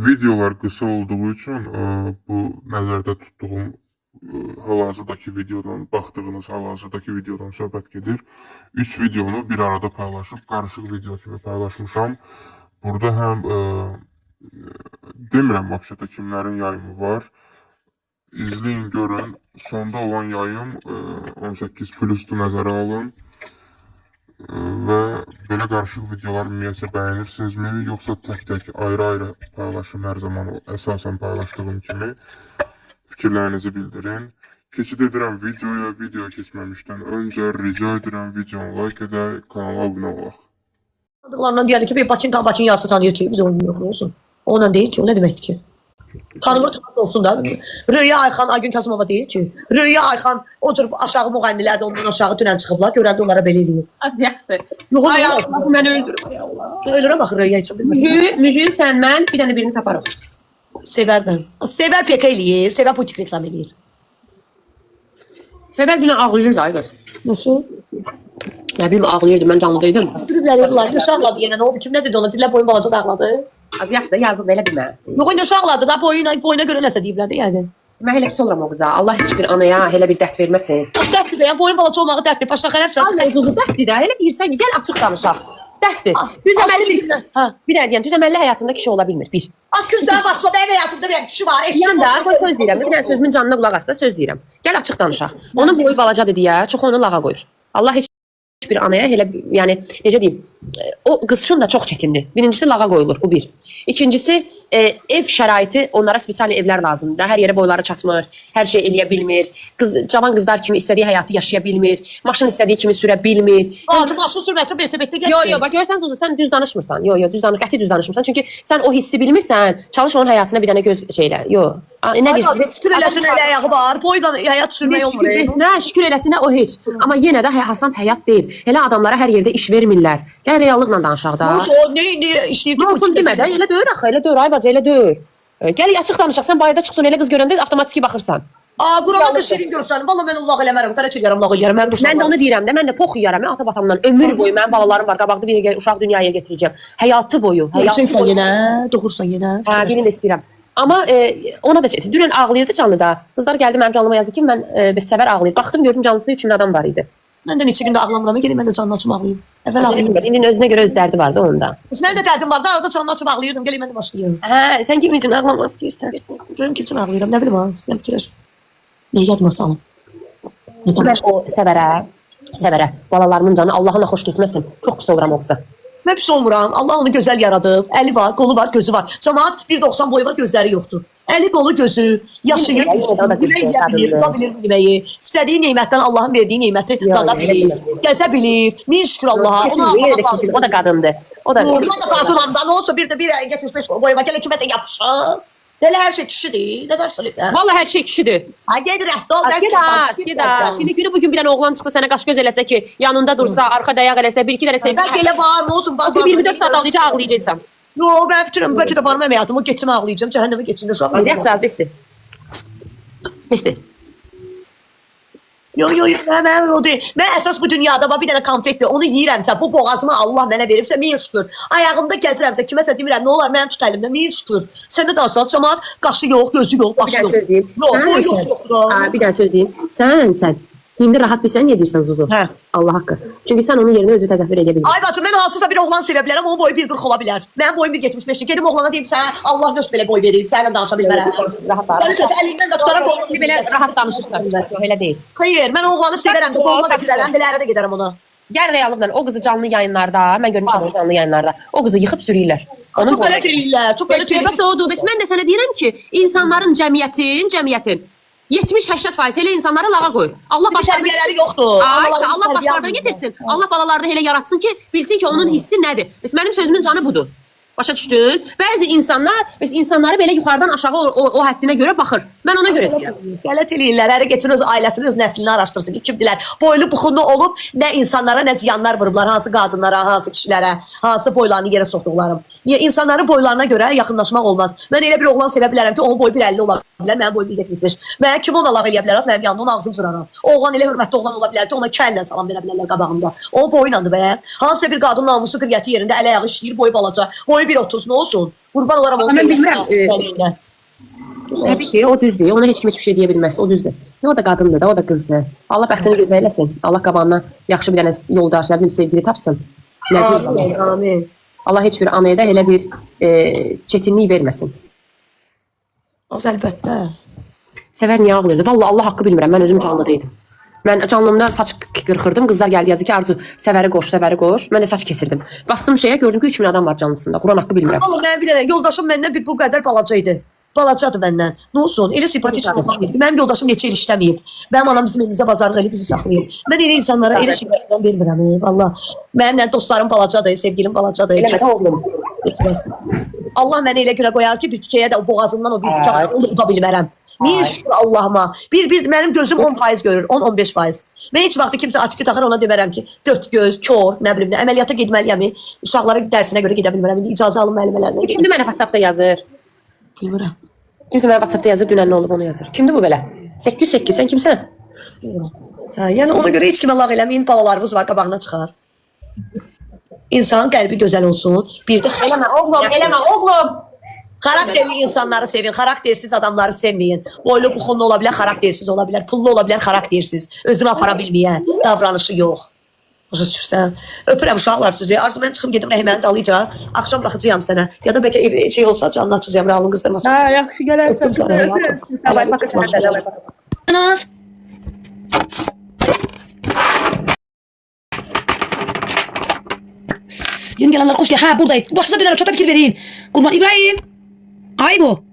Videolar qısa olduğu üçün bu nəzərdə tutduğum hal-hazırdakı videodan, baxdığınız hal-hazırdakı videodan söhbət gedir. 3 videonu bir arada paylaşıb, qarışıq video kimi paylaşmışam. Burada həm demirəm vəbşətə kimlərin yayımı var. İzləyin, görün. Sonda olan yayım 18+'du nəzərə alın. Və belə qarışıq videolar ümumiyyətlə bəyənirsinizmi, yoxsa tək-tək ayrı-ayrı paylaşım hər zaman əsasən paylaşdığım kimi fikirlərinizi bildirin. Keçid edirəm videoya, video keçməmişdən öncə rica edirəm videonu like edək, kanala abunə olaq. Onlardan deyəli ki, Bakın yarısı tanıyır ki, biz oynuyoruz olsun. Ondan deyil ki, o ne deməkdir ki? Tanımır tanış olsun da. Rüya Ayxan, Aygün Kasımova deyil ki. Rüya Ayxan, o cür aşağı müğənnilər də ondan aşağı dünən çıxıblar, görəndə onlara belə eləyir. Az yaxşı. Yox, Ay Allah, mən öldürürüm. ölürəm axı Rüya üçün bilmirsən. Müjü sən mən, bir dənə birini taparıq. Sevərdən. Sevər PK eləyir, sevər politik reklam eləyir. Səbəb dünən ağlayırdı Aygün. Nasıl? Nə bilim ağlayırdı, mən canlıdaydım. Gülüblər, yaş ağladı yenə, nə oldu, kim nə dedi ona, dillər boyun balaca da ağladı. Az yaxşı da yazıq da elə bilmə. Yox, indi yaş ağladı da, boyuna görə nəsə deyiblər də yəni. Mən elə pis oluram o qıza. Allah heç bir anaya elə bir dərd verməsin. Dərddir bəyəm, boyun balaca olmağı dərddir, başına xərəbsən. Mövzulu dərddir də, elə deyirsən ki, gəl açıq danışaq. Dərddir. Bir dənə deyən, düzəməlli həyatında kişi ola bilmir, bir. Az güzlər başla, mənim həyatımda bir kişi var, eşim Yanda, var. qoy söz deyirəm, bir dənə sözümün canına qulaq asda söz deyirəm. Gəl açıq danışaq. Onun boyu balacadır deyə, çox onu lağa qoyur. Allah heç bir anaya elə, yəni, necə deyim, o qız üçün də çox çətindir. Birincisi lağa qoyulur, bu bir. İkincisi, ev şəraiti, onlara spesiali evlər lazımdır. Hər yerə boyları çatmır, hər şey eləyə bilmir. Cavan qızlar kimi istədiyi həyatı yaşaya bilmir. Maşın istədiyi kimi sürə bilmir. Acı maşın sürməsi bir səbətdə gəlir. Yo, bax görsən Zuzu, sən düz danışmırsan. Yo, qəti düz danışmırsan. Çünki sən o hissi bilmirsən. Çalış onun həyatına bir dənə göz şeylə. Yo. Nə deyirsən? Şükür eləsin elə ayağı var. Boyla həyat sürmək olmur. Şükür eləsinə o heç. Amma yenə də asan həyat deyil. Elə adamlara hər yerdə iş vermirlər. Gəl reallıqla danışaq da. O nə işləyir ki? Olsun demə də, elə deyir axı, elə deyir ay bacı, elə deyir. Gəl açıq danışaq, sən bayırda çıxsan, elə qız görəndə avtomatiki baxırsan. Qurana da şirin görsən. Valla mən Allah eləmərəm, qələt eləyərəm, Allah eləyərəm. Mən də onu deyirəm də, mən də pox yiyərəm, ata batamdan. Ömür boyu mənim balalarım var, qabaqda bir uşaq dünyaya getirəcəm. Həyatı boyu. Həyatı yenə, doğursan yenə. Birini də istəyirəm. Amma ona da çətin. Dünən ağlayırdı canlıda. Qızlar gəldi mənim canlıma yazdı ki, mən bəsəvər ağlayır. Baxdım, gördüm canlısında 3 min adam var idi. Mən də neçə gündə ağlamıram, gəlin mən də canını açım ağlayım. Əvvəl ağlayım. İndi özünə görə öz dərdi vardı onda. Mən də dərdim vardı, arada canını açım ağlayırdım, gəlin mən də başlayayım. Hə, sən kim üçün ağlamaq istəyirsən? Görüm kim üçün ağlayıram, nə bilim ha, sən fikirləş. Nəyə yadıma salım? Mən o səvərə, balalarımın canı Allahına xoş getməsin. Çox pis oluram o qıza. Mən pis olmuram, Allah onu gözəl yaradıb. Əli var, qolu var, gözü var. Cəmaat 1.90 boyu var, gözləri yoxdur. Əli, qolu, gözü, yaşayır, yemək yeyə bilir, tuta bilir yeməyi. İstədiyi neymətdən Allahın verdiyi neyməti dada bilir, gəzə bilir. Min şükür Allaha. O da qadındır. O da qadınam da, nə olsa bir də 1.75 boyu var, gələ kiməsə yapışır. Elə hər şey kişidir, nə danışırsan? Vallahi hər şey kişidir. Ha, gedir, rəhdə ol, Geda. Şimdi günü bugün bir dənə oğlan çıxsa sənə qaş göz eləsə ki, yanında dursa, arxa dayaq eləsə, bir iki dənə sevgi. Bəlkə elə var, nə olsun, var. 24 saat ağlayacaqsan. Yo, mən bütün bəlkə də varım həyatımı geçim ağlayacağım, cəhənnəmə geçim uşaq. Yaxşı, bəsdir. Bəsdir. Yo, mən o deyil. Mən əsas bu dünyada bir dənə konfetdir, onu yeyirəmsə, bu boğazıma Allah mənə veribsə, min şükür. Ayağımda gəzirəmsə, kiməsə demirəm, nə olar, mənim tut əlimdə, min şükür. Sən də danışsan, cəmaat, qaşı yox, gözü yox, başı yox. Bir dənə söz deyim. Sən. İndi rahat bilsən, niyə deyirsən Zuzu? Hə. Allah haqqı. Çünki sən onun yerinə özü təzəffür edə bilirsən. Ay bacım, mən hansısa bir oğlan sevə bilərəm, onun boyu 1.40 ola bilər. Mənim boyum 1.75-dir. Gedim oğlana deyim, sənə Allah nöş belə boy verib, səninlə danışa bilmərəm. Sənin söz əlindən də tutaram, İndi belə rahat danışırsan. Elə deyil. Xeyr, mən oğlanı sevərəm, oğlana da güzələm, belə ərə də gedərəm ona. Gəl reallıqla, o qızı canlı yayınlarda, mən görmüşəm o canlı yayınlarda, o qızı yıxıb sürürlər. Çox qələt eləyirlər, çox qələt eləyirlər. Söhbət odur. Bəs mən də sənə deyirəm ki, insanların cəmiyyətin 70-80% elə insanları lağa qoyur. Allah başlarını yoxdur. Allah başlarına getirsin. Allah balalarını elə yaratsın ki, bilsin ki, onun hissi nədir. Bəs mənim sözümün canı budur. Başa düşdün? Bəzi insanları belə yuxarıdan aşağı o həddinə görə baxır. Mən ona görə deyirəm. Qələt eləyirlər, ərə geçin öz ailəsini, öz nəslini araşdırsın ki, kimdirlər. Boylu buxunlu olub, nə insanlara, nə ziyanlar vurublar, hansı qadınlara, hansı kişilərə, hansı boylarını yerə soxduqlarım. Niyə insanların boylarına görə yaxınlaşmaq olmaz. Mən elə bir oğlan sevə bilərəm ki, onun boyu 1.50 ola bilər, mənim boyum 1.75. Mən kim ona lağ eləyə bilər, mənim yanımda onun ağzını cıraram. O oğlan elə hörmətli oğlan ola bilər ki, ona kəllə salam verə bilərlər qabağımda. O boyundandır bə. Hansısa bir qadın namusu qırıyyəti yerində əl ayağı işləyir, boyu balaca. Boyu 1.30 nə olsun? Qurban olaram onun. Mən bilmirəm. Təbii ki, o düzdür. Ona heç kim heç bir şey deyə bilməz. O düzdür. O da qadındır da, o da qızdır. Allah bəxtini gözəl eləsin. Allah qabağına yaxşı bir dənə yoldaş, nə bilim, sevgili tapsın. Amin, amin. Allah heç bir anaya da elə bir çətinlik verməsin. Az əlbəttə. Səvər niyə ağlayırdı? Vallahi Allah haqqı bilmirəm. Mən özüm canlı deyildim. Mən canlımda saç qırxırdım. Qızlar gəldi yazdı ki, Arzu, Səvəri qoş, Səvəri qoş. Mən də saç kesirdim. Bastım şeyə, gördüm ki, 3000 adam var canlısında. Quran haqqı bilmirəm. Vallahi mən bilirəm, yoldaşım məndən bir bu qədər balaca idi. Balacadır məndən. Nə olsun? Elə simpatik olmaq idi. Mənim yoldaşım neçə il işləməyib. Mənim anam bizim elimizə bazarlıq eləyib bizi saxlayıb. Mən elə insanlara elə şeylərdən vermirəm. Vallahi mənim dostlarım balacadır, sevgilim balacadır. Eləməsə oğlum. Allah məni elə görə qoyar ki, bir tikəyə də o boğazımdan o bir tikə var, onu da uda bilmərəm. Niyə şükür Allahıma? Bir mənim gözüm 10% görür, 10-15%. Mən heç vaxt kimsə açıqı taxır, ona demərəm ki, dörd göz, kör, nə bilim, əməliyyata getməliyəm. Uşaqlara dərsinə görə gedə bilmirəm. İcazə alım müəllimələrindən. Kimdir mənə WhatsApp-da yazır? Bilmirəm. Kimsə mənə WhatsApp-da yazır, dünən nə olub onu yazır. Kimdir bu belə? 808, sən kimsən? Hə, yəni ona görə heç kimə lağ eləməyin, balalarınız var, qabağına çıxar. İnsanın qəlbi gözəl olsun. Bir də Eləmə oğlum. Xarakterli insanları sevin, xaraktersiz adamları sevməyin. Boylu buxunlu ola bilər, xaraktersiz ola bilər, pullu ola bilər, xaraktersiz. Özünü apara bilməyən, davranışı yox. Başa düşürsən? Öpürəm uşaqlar sözü. Arzu, mən çıxım gedim Rəhiməni dalıca. Axşam baxacağam sənə. Ya da bəlkə ev şey olsa canını açacağım, rəalını qızdırmasın. Ha, yaxşı gələrsən. Öpürüm sənə. Naz. Yeni gelenler hoş geldin. Ha, buradayım. Başınıza dönerim. Çata fikir vereyim. Kurban İbrahim. Ay bu.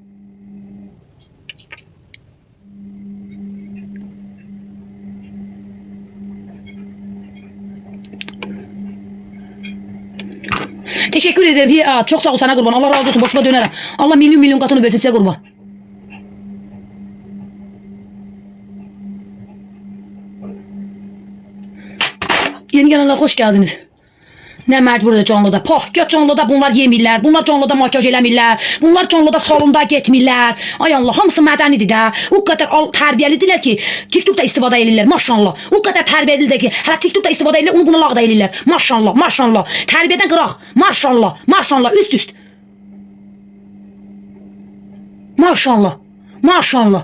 Teşekkür ederim. Ya, çok sağ ol sana kurban. Allah razı olsun. Boşuna dönerim. Allah milyon katını versin size kurban. Yeni gelenler hoş geldiniz. Nə məcburdur canlıda. Poh, gör canlıda bunlar yemirlər. Bunlar canlıda makyaj eləmirlər. Bunlar canlıda salonda getmirlər. Ay Allah, hamısı mədənidir də. O qədər tərbiyəlidirlər ki, TikTokda istifadə edirlər. Maşallah. O qədər tərbiyəlidirlər ki, hələ TikTokda istifadə edirlər, onu buna lağ da edirlər. Maşallah, maşallah. Tərbiyədən qıraq. Maşallah, maşallah, üst. Maşallah. Maşallah.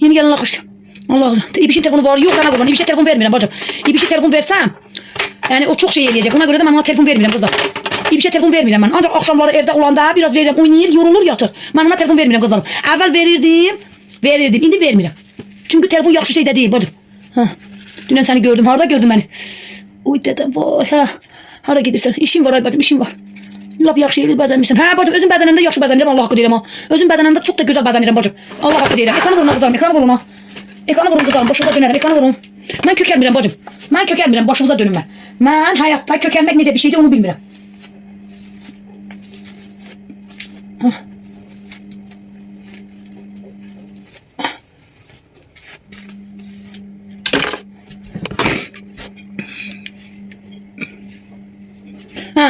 Yeni gelenler hoş geldin. Allah İbişin telefonu var. Yok sana kurban. İbişe telefon vermirəm bacım. İbişe telefon versəm, yani o çok şey eləyəcək. Ona görə də mən ona telefon vermirəm qızlar. İbişe telefon vermirəm mən. Ancaq axşamları evdə olanda biraz verirəm, oynayır, yorulur, yatır. Mən ona telefon vermirəm qızlarım. Əvvəl verirdim. İndi vermirəm. Çünki telefon yaxşı şey də deyil bacım. Hə. Dünən səni gördüm. Harada gördün məni? Oy dedəm, vay, hə. Hara gedirsən? İşim var ay bacım, işim var. Lap yaxşı eləyir bəzənmirsən. Hə bacım, özüm bəzənəndə yaxşı bəzənirəm, Allah haqqı deyirəm ha. Özüm bəzənəndə çox da gözəl bəzənirəm bacım. Allah haqqı deyirəm. Ekranı vurun qızlarım, ekranı vurun ha. Ekranı vurun qızlarım, başınıza dönərəm, ekranı vurun. Mən kökəlmirəm bacım. Mən kökəlmirəm, başınıza dönüm mən. Mən həyatda kökəlmək necə bir şeydir, onu bilmirəm. Hə.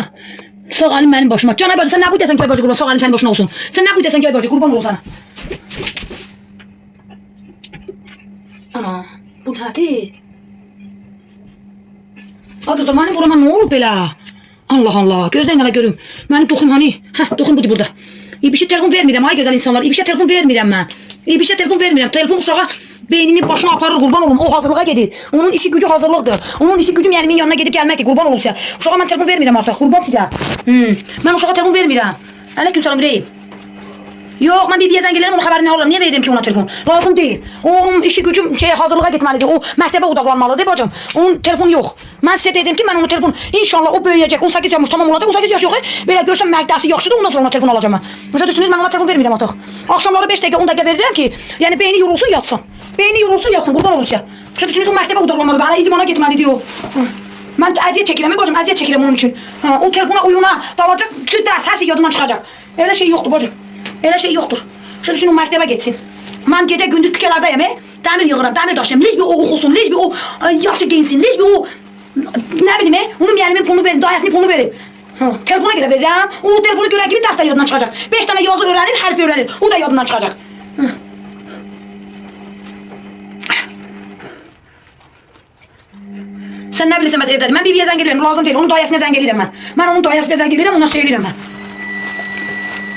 Sağ əlim mənim başıma. Canay bacı, sən nə buydasan ki, bacı qurban, sağ əlim sənin başına olsun. Sən nə buydasan ki, bacı qurban ol sana. Ana, bu nədir? Ay qızlar, mənim burama nə olub belə? Allah Allah, gözdən yana görüm. Mənim toxum hani? Hə, toxum budur burada. İbişə telefon vermirəm, ay gözəl insanlar. İbişə telefon vermirəm mən. İbişə telefon vermirəm. Telefon uşağa beynini başına aparır, qurban olum. O hazırlığa gedir. Onun işi gücü hazırlıqdır. Onun işi gücü müəllimin yanına gedib gəlməkdir, qurban olum sizə. Uşağa mən telefon vermirəm artıq, qurban sizə. Mən uşağa telefon vermirəm. Aleykümselam İbrahim. Yok, ben bir zəng eləyirəm, onun xəbərini alıram. Niyə verdim ki ona telefon? Lazım deyil. Onun işi gücüm hazırlığa getməlidir. O məktəbə odaqlanmalıdır bacım. Onun telefonu yox. Mən sizə dedim ki, mən onun telefonu inşallah o böyüyəcək. 18 yaş tamam olacaq. 18 yaş yox. Belə görsəm məqdəsi yaxşıdır, ondan sonra ona telefon alacağam mən. Başa düşdünüz, mən ona telefon vermirəm artıq. Axşamları 5 dəqiqə, 10 dəqiqə verirəm ki, yəni beyni yorulsun, yatsın. Beyni yorulsun, yatsın. Qurban olum sizə. Başa düşdünüz, o məktəbə odaqlanmalıdır. Hələ idmana getməlidir o. Mən əziyyət çəkirəm, bacım, əziyyət çəkirəm onun üçün. O telefona uyuna dalacaq, dərs, hər şey yadından çıxacaq. Elə şey yoxdur bacım. Elə şey yoxdur. Şimdi şunu məktəbə getsin. Mən gecə gündüz küçələrdəyəm, dəmir yığıram, dəmir daşıyam. Licbi o oxusun, licbi o yaxşı giyinsin, licbi o nə bilim, onun müəllimin pulunu verin, dayəsinin pulunu verin. Telefona görə verirəm. O telefonu görən kimi dərs də yadından çıxacaq. 5 dənə yazı öyrənir, hərf öyrənir. O da yadından çıxacaq. Sən nə bilirsən məsələ evdədir. Mən bibiyə zəng edirəm, lazım deyil. Onun dayasına zəng edirəm mən. Mən onun dayasına zəng edirəm, ona şey edirəm mən.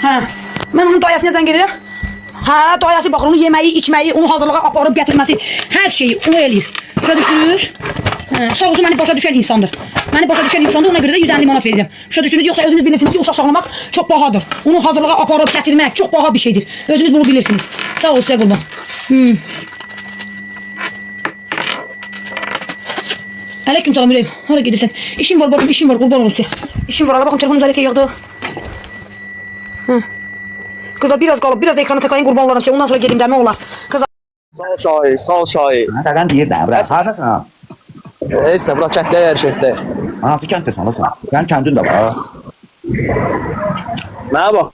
Hə. Mən onun dayasına zəng edirəm. Hə, dayası baxır, onun yeməyi, içməyi, onu hazırlığa aparıb gətirməsi, hər şeyi o eləyir. Başa düşdünüz? Hə, sağ olsun məni başa düşən insandır. Məni başa düşən insandır, ona görə də 150 manat verirəm. Başa düşdünüz? Yoxsa özünüz bilirsiniz ki, uşaq saxlamaq çox bahadır. Onu hazırlığa aparıb gətirmək çox baha bir şeydir. Özünüz bunu bilirsiniz. Sağ ol sizə qurban. Aleyküm salam Ürəyim. Hara gedirsən? İşim var bakım, işim var, qurban olun sizə. İşim var, ara baxın telefonum zəlikə yığdı. Kızlar biraz qalıb, biraz da ekrana tıklayın, qurban olaram sizə. Ondan sonra gedim də nə olar? Kızlar. Sağ ol Şahin, sağ ol Şahin. Nədən deyirdən, bura? Hardasan? Heç nə, bura kənddə yerşəkdə. Hansı kənddə sən? Sənin kəndin də var. Mənə bax,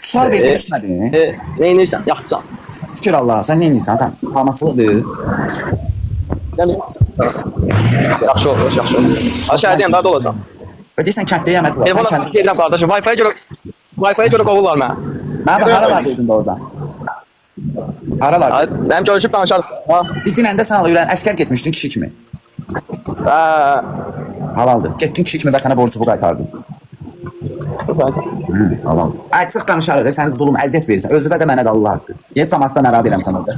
Sual vermişmədin. nə inirsən, yaxçısan. Şükür Allah, sən nə inirsən? Parmaqçılıqdır. Yaxşı olur, yaxşı olur. Aşağıdayım, daha da olacaq. Və deyirsən kənddə yeməci var. Telefona baxıb gedirəm qardaşım, Wi-Fi-yə görə qovurlar mənə. Mənə bax, haralardaydın da orada? Haralardaydın? Mənim görüşüb danışarıq. Bir dinəndə sən ürən əskər getmişdin kişi kimi. Halaldır. Getdin kişi kimi vətənə borcumu qaytardın. Halaldır. Ay, çıx danışarıq, sən zulum, əziyyət verirsən. Özüvə də mənə də Allah haqqı. Yet cəmatdan nərad edirəm sən orada.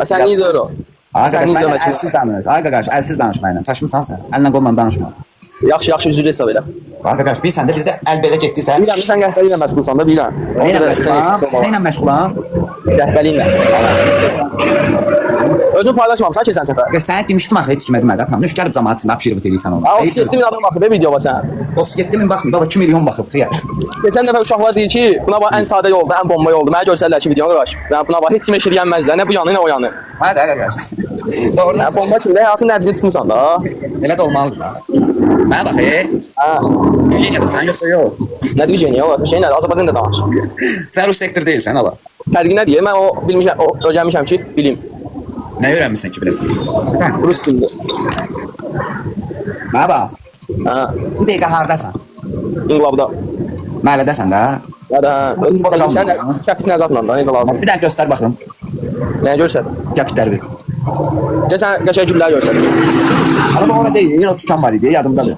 Sən niyə deyir o? Ay, qardaş, mənlə əlsiz danış. Ay, qardaş, əlsiz danış mənlə. Saçmısan sən. Əllə qolla danışma. Yaxşı, yaxşı, üzrlü hesab elə. Ay, qardaş, bilsən də bizdə əl belə getdisə. Biləm, sən rəhbəli ilə məşğulsan da, biləm. Nəylə məşğulam? Rəhbəli ilə. Özün paylaşmamısan ki, sən səfər. Sənə demişdim axı, heç kimə demədi. Tamam, nöş gəlib cəmaat üçün apşırıb edirsən onu. 37 min adam baxıb videoya sən. 37 min baxmır, baba 2 milyon baxıb xiyar. Geçən dəfə uşaqlar deyir ki, buna bax ən sadə yoldur, ən bomba yoldur. Mənə göstərdilər ki, videonu qardaş. Ben buna bax heç kim eşit gəlməzlər. Nə bu yanı, nə o yanı. Hadi qardaş. Doğru. Yəni bomba kimi də həyatın nəbzini tutmusan da. Elə də olmalıdır da. Mənə bax, Hə. Virginiyadır sən yoxsa yox? Nədir Virginiya? O şey nədir? Azərbaycanda danış. Sən Rus sektor deyilsən, ala. Fərqi nədir? Mən o bilmişəm, o öyrənmişəm ki, bilim. Nə öyrənmisən ki, biləsən? Rus dilində. Mənə bax. Hə. Bu dəqiqə hardasan? İnqilabda. Məhəllədəsən də? Ya da sən şəxsi nəzarətlə da necə lazım? Bir dənə göstər baxım. Nəyə görsət? Gəpitlər ver. Sən qəşəng güllər görsət. Amma orada deyil, o dükan var idi, yadımdadır.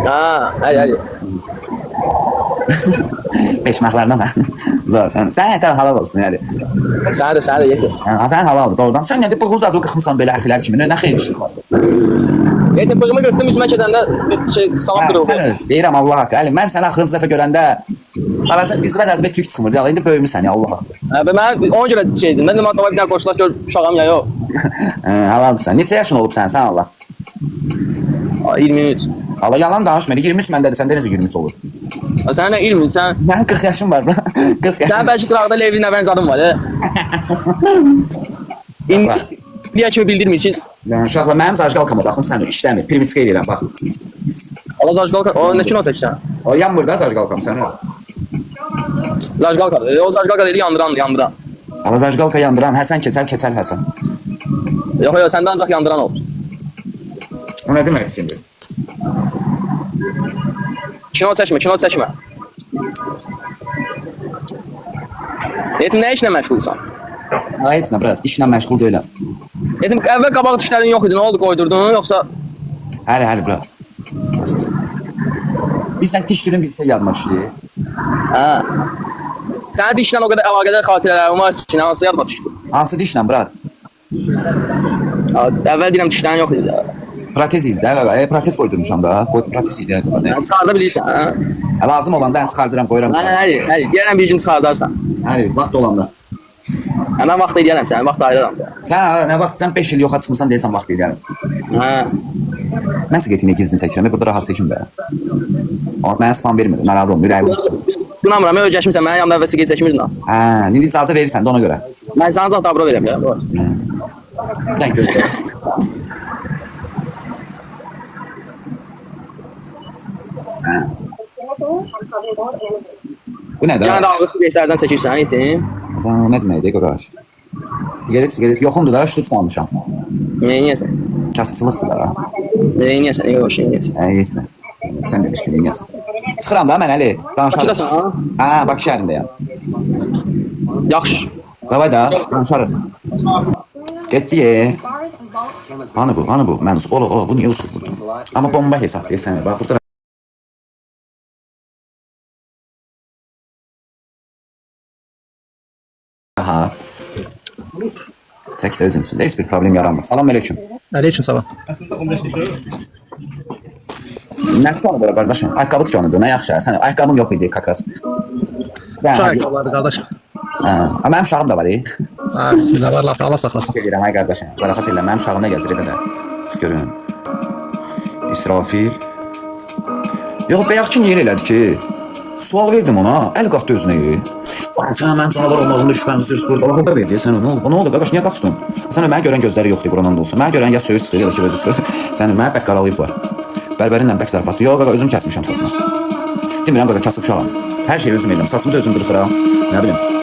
Hə, həli. Peşməklərlə mən. Zor, sən hətər halal olsun, yəni. Sənə də yetir. Sən halaldır, doğrudan. Sən nədir, bığız adı qıxmısan belə əxilər kimi, nə xeyir işdir var? Yetir, bığımı qırpdım, üzümə keçəndə şey, salam qırıldı. Deyirəm Allah haqqı, Əli, mən səni axırıncı dəfə görəndə aracın üzvə dərdə tük çıxmır, deyələ, indi böyümüsən ya, Allah haqqı. Mən ona görə şeydim, mən demək bir dənə qoşulaq gör uşağım ya, yox. Halaldır Neçə yaşın olub sən Allah? 23. Allah yalan danışma, 23 məndədir, səndə necə 23 olur? Sən nə 20, sən... Mənim 40 yaşım var, 40 yaşım. Sən bəlkə qıraqda Levi nə bənzadım var, İndiyə kimi bildirmir ki... Uşaqlar, mənim zajqalkama baxın, sən işləmir, primitska edirəm, bax. Allah Zajqalka, o nə kino çəksən? O yanmır da zajqalkam sən. Zajqalka, o Zajqalka deyil, yandıran. Allah zajqalka yandıran, Həsən keçər Həsən. Yox, səndə ancaq yandıran olur. O nə demək şimdi? Kino çəkmə. Yetim, nə işlə məşğulsan? Heç nə, brat, işlə məşğul deyiləm. Yetim, əvvəl qabaq dişlərin yox idi, nə oldu, qoydurdun, yoxsa... Həli, brat. Bizdən dişlərin bir şey yadıma düşdü. Hə. Sənə dişlə o qədər əlaqədar xatirələrim var ki, hansı yadıma düşdü? Hansı dişlə, brat? Əvvəl deyirəm, dişlərin yox idi. Protez idi də, protez qoydurmuşam da, protez idi. Çıxarda bilirsən, hə? Lazım olanda ən çıxardıram, qoyuram. Həli, gələn bir gün çıxardarsan. Həli, vaxt olanda. Mən vaxt deyirəm sənə, vaxt ayıraram. Sən nə vaxt, sən 5 il yoxa çıxmırsan deyəsən vaxt deyirəm. Hə. Mən siqetini gizlin çəkirəm, burada rahat çəkim də. Amma mənə spam vermir, narahat olmur, ürəyim olsun. Qınamıram, mən öyrəşmişsən, mənə yanımda əvvəl siqet çəkmirdin ha. Hə, indi icazə verirsən də ona görə. Mən sana ancaq dabro verəm ya. Bir dənə gözlə. Bu nədir? Yəni də ağır siqetlərdən çəkirsən, itin. Sən nə deməkdir, qardaş? Sigaret yoxumdur da, şut almışam. Neyniyəsən? Kasıqçılıqdır da. Neyniyəsən, yox, neyniyəsən. Heç nə. Sən demiş ki, neyniyəsən. Çıxıram da mən Əli. Danışarım. Bakıdasan ha? Ha, Bakı şəhərindəyəm. Yaxşı. Davay da, danışarıq. Getdi. Hani bu, hani bu? Mən ola, bu niyə uçur burada? Amma bomba hesab deyəsən, bax burada. Aha. Çəkdə özün üçün. Heç bir problem yaranmaz. Salam aleyküm. Aleyküm salam. Nə sonra qardaşım? Ayaqqabı dükanıdır, nə yaxşı. Sən ayaqqabım yox idi, kakas. Uşaq ayaqqabılardır qardaş. Mənim uşağım da var. Ha, bismillah var laf Allah saxlasın. Gedirəm ay qardaşım. Zarafat elə mənim uşağım da gəzir edə də. Siz görün. İsrafil. Yox, bayaq kim yer elədi ki? Sual verdim ona. Əl qatdı özünə. Sən mənim canavar olmağını şübhənizdir. Burada verdi. Sən nə oldu qardaş? Niyə qaçdın? Sən mənə görən gözləri yoxdur buradan da olsun. Mənə görən ya söyüş çıxır ya da ki özü çıxır. Sən mənə bək qaralayıblar. Bərbərinlə bək zarafatı. Yox, qaqa özüm kəsmişəm saçını. Demirəm qaqa kasıb uşağam. Hər şeyi özüm edirəm. Saçımı da özüm qırxıram. Nə bilim.